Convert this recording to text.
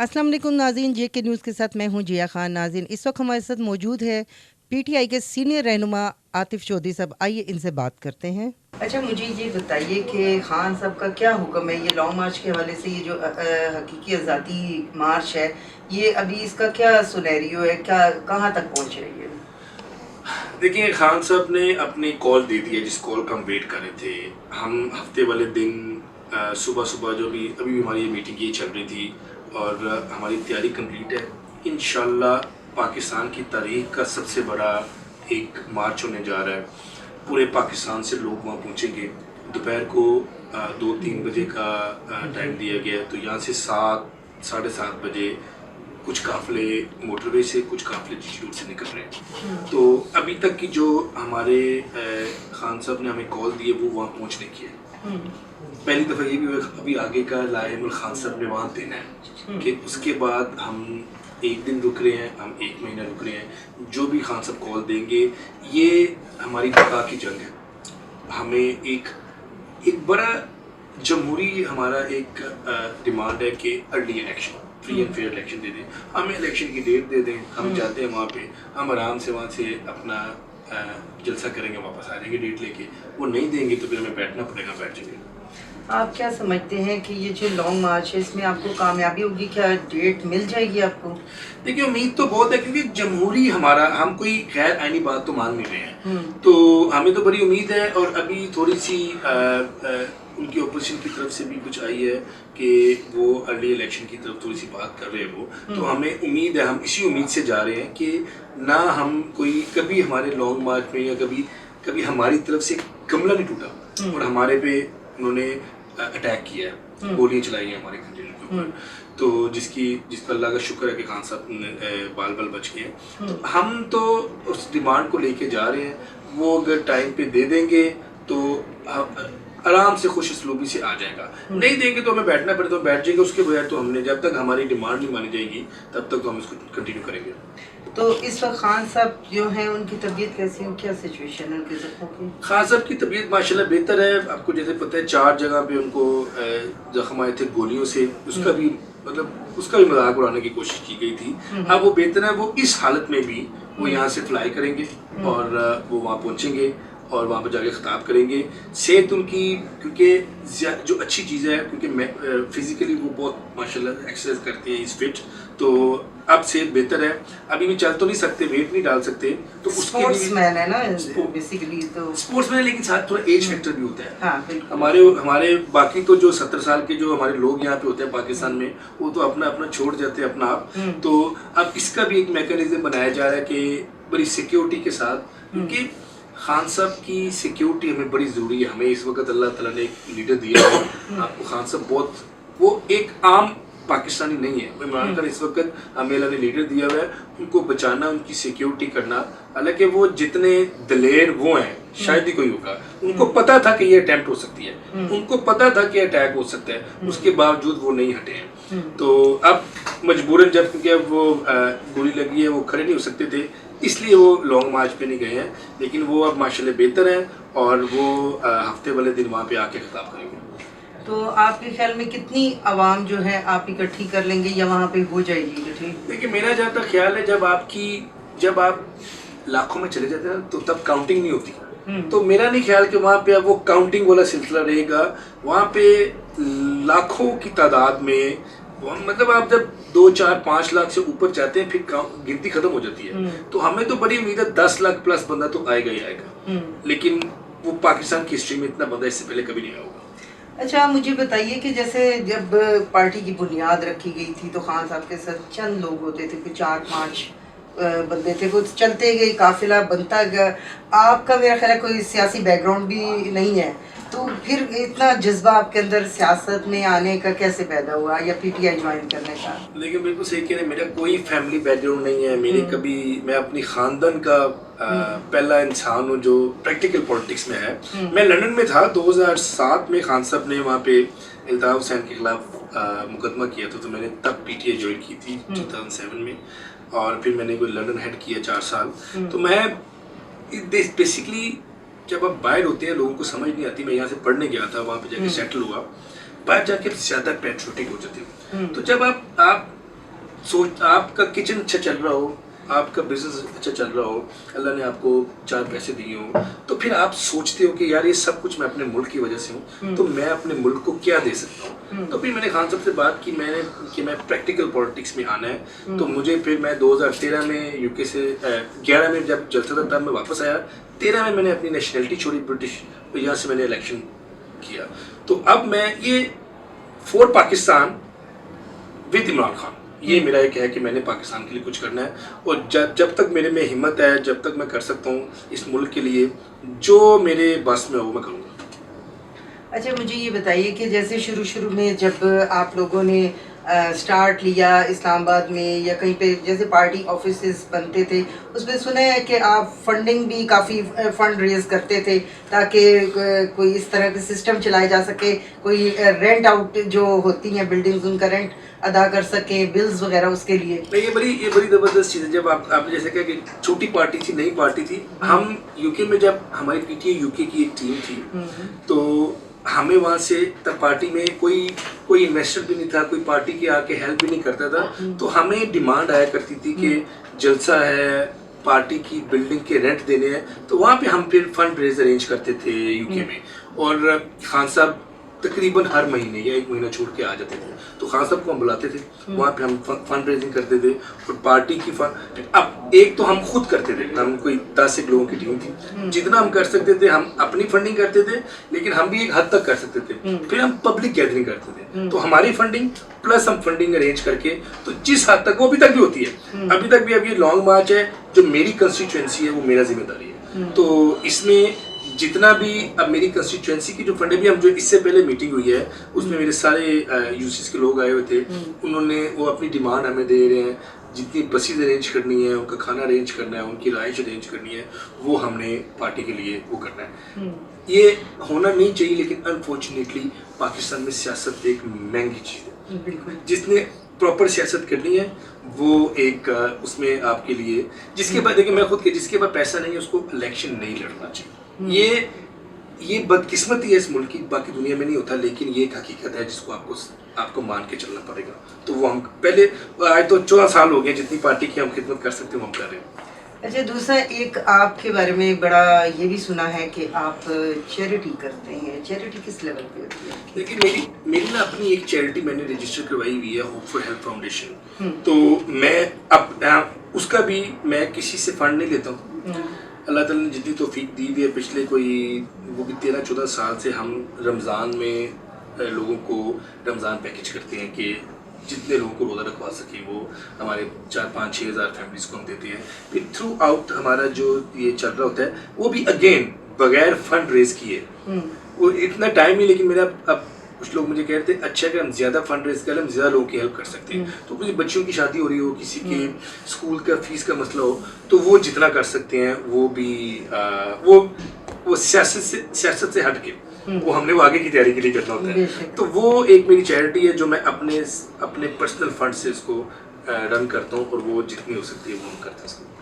अस्सलाम वालेकुम नाज़रीन, JK न्यूज़ के साथ मैं हूं जिया खान। नाज़रीन, इस वक्त हमारे साथ मौजूद है PTI के सीनियर रहनुमा आतिफ चौधरी साहब। आइए इनसे बात करते हैं। अच्छा, मुझे ये बताइए कि खान साहब का क्या हुक्म है ये लॉन्ग मार्च के हवाले से, ये जो हकीकी आज़ादी मार्च है, ये अभी इसका क्या सुनैरियो है, क्या कहाँ तक पहुँच रही है? देखिए, खान साहब ने अपनी कॉल दे दी है, जिस कॉल का हम वेट कर रहे थे। हम हफ्ते वाले दिन सुबह सुबह जो भी अभी हमारी मीटिंग ये चल रही थी और हमारी तैयारी कंप्लीट है। इंशाल्लाह पाकिस्तान की तारीख का सबसे बड़ा एक मार्च होने जा रहा है। पूरे पाकिस्तान से लोग वहाँ पहुँचेंगे। दोपहर को 2-3 बजे का टाइम दिया गया है, तो यहाँ से 7-7:30 बजे कुछ काफ़िले मोटरवे से, कुछ काफ़िले जीटी रोड से निकल रहे हैं। तो अभी तक की जो हमारे खान साहब ने हमें कॉल दी है वो वहाँ पहुँचने की है। पहली दफ़ा ये भी अभी आगे का लाइम खान साहब ने वहाँ देना है कि उसके बाद हम 1 दिन रुक रहे हैं, हम 1 महीना रुक रहे हैं। जो भी खान साहब कॉल देंगे, ये हमारी बका की जंग है। हमें एक बड़ा जमहूरी हमारा एक डिमांड है कि early election, free and fair election दे दें। हमें इलेक्शन की डेट दे दें, हम जाते हैं वहाँ पे, हम आराम से वहाँ से अपना जलसा करेंगे, वापस आ जाएंगे डेट लेके। वो नहीं देंगे तो फिर हमें बैठना पड़ेगा, बैठ जाएंगे। आप क्या समझते हैं कि ये जो लॉन्ग मार्च है इसमें आपको कामयाबी होगी, क्या डेट मिल जाएगी आपको? देखिए, उम्मीद तो बहुत है क्योंकि जमहूरी हमारा, हम कोई गैर आईनी बात तो मान नहीं रहे हैं। तो हमें तो बड़ी उम्मीद है। और अभी थोड़ी सी उनकी ओपोजिशन की तरफ से भी कुछ आई है कि वो अर्ली इलेक्शन की तरफ थोड़ी सी बात कर रहे हैं वो। तो हमें उम्मीद है, हम इसी उम्मीद से जा रहे हैं कि ना हम कोई कभी हमारे लॉन्ग मार्च में या कभी हमारी तरफ से गमला नहीं टूटा और हमारे पे उन्होंने अटैक किया है, गोलियां चलाई हैं हमारे कंटेनर के ऊपर। तो जिसका अल्लाह का शुक्र है कि खान साहब बाल बच गए। तो हम तो उस डिमांड को लेके जा रहे हैं। वो अगर टाइम पे दे देंगे तो आराम से खुश इसलूबी से आ जाएगा। नहीं देंगे तो हमें बैठना पड़े तो हम बैठ जाएंगे। उसके बगैर तो हमने, जब तक हमारी डिमांड नहीं मानी जाएगी तब तक तो हम इसको कंटिन्यू करेंगे। तो इस वक्त खान साहब जो हैं उनकी तबीयत कैसी है, क्या सिचुएशन है उनके जख्मों की? खान साहब की तबीयत माशाल्लाह बेहतर है। आपको जैसे पता है 4 जगह पे उनको जख्म आए थे गोलियों से। उसका भी मजाक उड़ाने की कोशिश की गई थी। अब वो बेहतर है। वो इस हालत में भी वो यहाँ से फ्लाई करेंगे और वो वहाँ पहुँचेंगे और वहाँ पर जाके खिताब करेंगे। सेहत उनकी, क्योंकि जो अच्छी चीज़ है, क्योंकि फिजिकली वो बहुत माशाल्लाह एक्सरसाइज करते हैं, इस फिट। तो अब सेहत बेहतर है। अभी भी चल तो नहीं सकते, वेट नहीं डाल सकते। तो स्पोर्ट्समैन है ना बेसिकली, तो स्पोर्ट्समैन है, लेकिन साथ थोड़ा एज फैक्टर भी होता है। हाँ, हमारे बाकी तो जो 70 साल के जो हमारे लोग यहाँ पे होते हैं पाकिस्तान में, वो तो अपना छोड़ जाते हैं अपना आप। तो अब इसका भी एक मैकेनिज्म बनाया जा रहा है कि बड़ी सिक्योरिटी के साथ, क्योंकि खान साहब की सिक्योरिटी हमें बड़ी ज़रूरी है। हमें इस वक्त अल्लाह ताला ने एक लीडर दिया है आपको। खान साहब वो एक आम पाकिस्तानी नहीं है। इमरान खान इस वक्त हमें अल्लाह ने लीडर दिया हुआ है, उनको बचाना, उनकी सिक्योरिटी करना। हालांकि वो जितने दलेर वो हैं, शायद ही कोई होगा। उनको पता था कि ये अटैम्प्ट हो सकती है, उनको पता था कि अटैक हो सकता है, उसके बावजूद वो नहीं हटे हैं। तो अब मजबूरन, जब क्योंकि अब वो गोली लगी है, वो खड़े नहीं हो सकते थे, इसलिए वो लॉन्ग मार्च पे नहीं गए हैं। लेकिन वो अब माशाल्लाह बेहतर हैं और वो हफ्ते वाले दिन वहाँ पे आके खिताब करेंगे। तो आपके ख्याल में कितनी आवाम जो है आप इकट्ठी कर लेंगे या वहाँ पे हो जाएगी इकट्ठी? देखिए, मेरा जहाँ तक ख्याल है, जब आप लाखों में चले जाते हैं तो तब काउंटिंग नहीं होती। तो मेरा नहीं ख्याल कि वहाँ पे अब वो काउंटिंग वाला सिलसिला रहेगा। वहाँ पे लाखों की तादाद में, मतलब आप जब 2-4-5 लाख से ऊपर जाते हैं फिर गिनती खत्म हो जाती है। तो हमें तो बड़ी उम्मीद है 10 लाख प्लस बंदा तो आएगा ही आएगा। लेकिन वो पाकिस्तान की हिस्ट्री में इतना बंदा इससे पहले कभी नहीं आया होगा। अच्छा, मुझे बताइए कि जैसे जब पार्टी की बुनियाद रखी गई थी तो खान साहब के साथ चंद लोग होते थे, कुछ 4-5 बंदे थे, वो चलते गए, काफिला बनता गया। आपका मेरा ख्याल है कोई सियासी बैकग्राउंड भी नहीं है, तो फिर इतना जज्बा आपके अंदर सियासत में आने का कैसे पैदा हुआ या PTI ज्वाइन करने का? लेकिन बिल्कुल सही कह रहे हैं, मेरा कोई फैमिली बैकग्राउंड नहीं है। मैं अपनी खानदान का पहला इंसान हूँ जो प्रैक्टिकल पॉलिटिक्स में है। मैं लंदन में था 2007 में। खान साहब ने वहाँ पे इल्ताफ़ हुसैन के खिलाफ मुकदमा किया था, तो मैंने तब PTI ज्वाइन की थी 2007 में। और फिर मैंने कोई लंदन हेड किया 4 साल। तो मैं बेसिकली, जब आप बाहर होते हैं लोगों को समझ नहीं आती। मैं यहाँ से पढ़ने गया था, वहाँ पे जाके सेटल हुआ, बाहर जाके ज़्यादा पैट्रियोटिक हो जाते हो। तो जब आप सोच आपका किचन अच्छा चल रहा हो, आपका बिजनेस अच्छा चल रहा हो, अल्लाह ने आपको 4 पैसे दिए हो, तो फिर आप सोचते हो कि यार ये सब कुछ मैं अपने मुल्क की वजह से हूँ, तो मैं अपने मुल्क को क्या दे सकता हूँ। तो फिर मैंने खान साहब से बात की कि मैं प्रैक्टिकल पॉलिटिक्स में आना है। तो मुझे फिर मैं 2013 में यूके से 11 में जब जलसा था तब मैं वापस आया, 13 में मैंने अपनी नेशनलिटी छोड़ी ब्रिटिश, तो यहाँ से मैंने इलेक्शन किया। तो अब मैं ये फॉर पाकिस्तान विद इमरान खान, ये मेरा एक है कि मैंने पाकिस्तान के लिए कुछ करना है, और जब तक मेरे में हिम्मत है, जब तक मैं कर सकता हूँ इस मुल्क के लिए जो मेरे बस में हो मैं करूँगा। अच्छा, मुझे ये बताइए कि जैसे शुरू में जब आप लोगों ने स्टार्ट लिया इस्लामाबाद में या कहीं पे जैसे पार्टी ऑफिसेस बनते थे, उसमें सुना है कि आप फंडिंग भी काफ़ी फंड रेज करते थे ताकि कोई इस तरह के सिस्टम चलाए जा सके, कोई रेंट आउट जो होती हैं बिल्डिंग्स उनका रेंट अदा कर सके, बिल्स वगैरह उसके लिए। नहीं, ये बड़ी ज़बरदस्त चीज़ है। जब आपने जैसे कहा कि छोटी पार्टी थी, नई पार्टी थी, हम यूके में जब हमारी पीटीआई यूके की एक टीम थी, तो हमें वहाँ से तब पार्टी में कोई इन्वेस्टर भी नहीं था, कोई पार्टी के आके हेल्प भी नहीं करता था। तो हमें डिमांड आया करती थी कि जलसा है, पार्टी की बिल्डिंग के रेंट देने हैं, तो वहाँ पे हम फिर फंड रेज अरेंज करते थे यूके में। और खान साहब तकरीबन हर महीने या 1 महीना छोड़ के आ जाते थे, तो खान साहब को हम बुलाते थे, वहाँ पे हम फंड रेजिंग करते थे। और पार्टी की फंड अब एक तो हम खुद करते थे, हम कोई 10 एक लोगों की टीम थी, जितना हम कर सकते थे हम अपनी फंडिंग करते थे, लेकिन हम भी एक हद तक कर सकते थे। फिर हम पब्लिक गैदरिंग करते थे, तो हमारी फंडिंग प्लस हम फंडिंग अरेंज करके, तो जिस हद तक वो अभी तक भी होती है, अभी तक भी अब ये लॉन्ग मार्च है, जो मेरी कंस्टिट्यूएंसी है वो मेरा जिम्मेदारी है। तो इसमें जितना भी अब मेरी कंस्टिट्यूएंसी की जो फंड भी, हम जो इससे पहले मीटिंग हुई है उसमें मेरे सारे यूसीस के लोग आए हुए थे, उन्होंने वो अपनी डिमांड हमें दे रहे हैं, जितनी बसेज अरेंज करनी है, उनका खाना अरेंज करना है, उनकी रिहाइश अरेंज करनी है, वो हमने पार्टी के लिए वो करना है। ये होना नहीं चाहिए, लेकिन अनफॉर्चुनेटली पाकिस्तान में सियासत एक महंगी चीज़ है। जिसने प्रॉपर सियासत करनी है वो एक उसमें आपके लिए, जिसके बाद देखिए मैं खुद के, जिसके पास पैसा नहीं है उसको इलेक्शन नहीं लड़ना चाहिए। ये बदकिस्मती है इस मुल्क की, बाकी दुनिया में नहीं होता, लेकिन ये एक हकीकत है जिसको आपको मान के चलना पड़ेगा। तो वो हम पहले, आज तो 14 साल हो गए, जितनी पार्टी की हम खिदमत कर सकते हैं हम कर रहे हैं। अच्छा, दूसरा एक आपके बारे में बड़ा ये भी सुना है कि आप चैरिटी करते हैं। चैरिटी किस लेवल पे होती है? देखिए मेरी ना अपनी एक चैरिटी मैंने रजिस्टर करवाई हुई है, होप फॉर हेल्प फाउंडेशन। तो मैं अब उसका भी मैं किसी से फंड नहीं लेता हूँ। अल्लाह ताला ने जितनी तौफीक दी हुई है, पिछले वो भी 13-14 साल से हम रमज़ान में लोगों को रमज़ान पैकेज करते हैं कि जितने लोगों को रोज़ा रखवा सकें, वो हमारे 4-5-6 हज़ार फैमिलीज़ को हम देते हैं। फिर थ्रू आउट हमारा जो ये चल रहा होता है, वो भी अगेन बगैर फंड रेज किए, वो इतना टाइम नहीं, लेकिन मेरा अब कुछ लोग मुझे कह रहे थे अच्छा कि हम ज़्यादा फंड रेज करें, हम ज़्यादा लोगों की हेल्प कर सकते हैं। तो किसी बच्चियों की शादी हो रही हो, किसी के स्कूल का फीस का मसला हो, तो वो जितना कर सकते हैं वो भी वो सियासत से हट के वो हमने वो आगे की तैयारी के लिए करना होता है। तो वो एक मेरी चैरिटी है जो मैं अपने पर्सनल फंड से इसको रन करता हूँ, और वो जितनी हो सकती है वो हम करते हैं।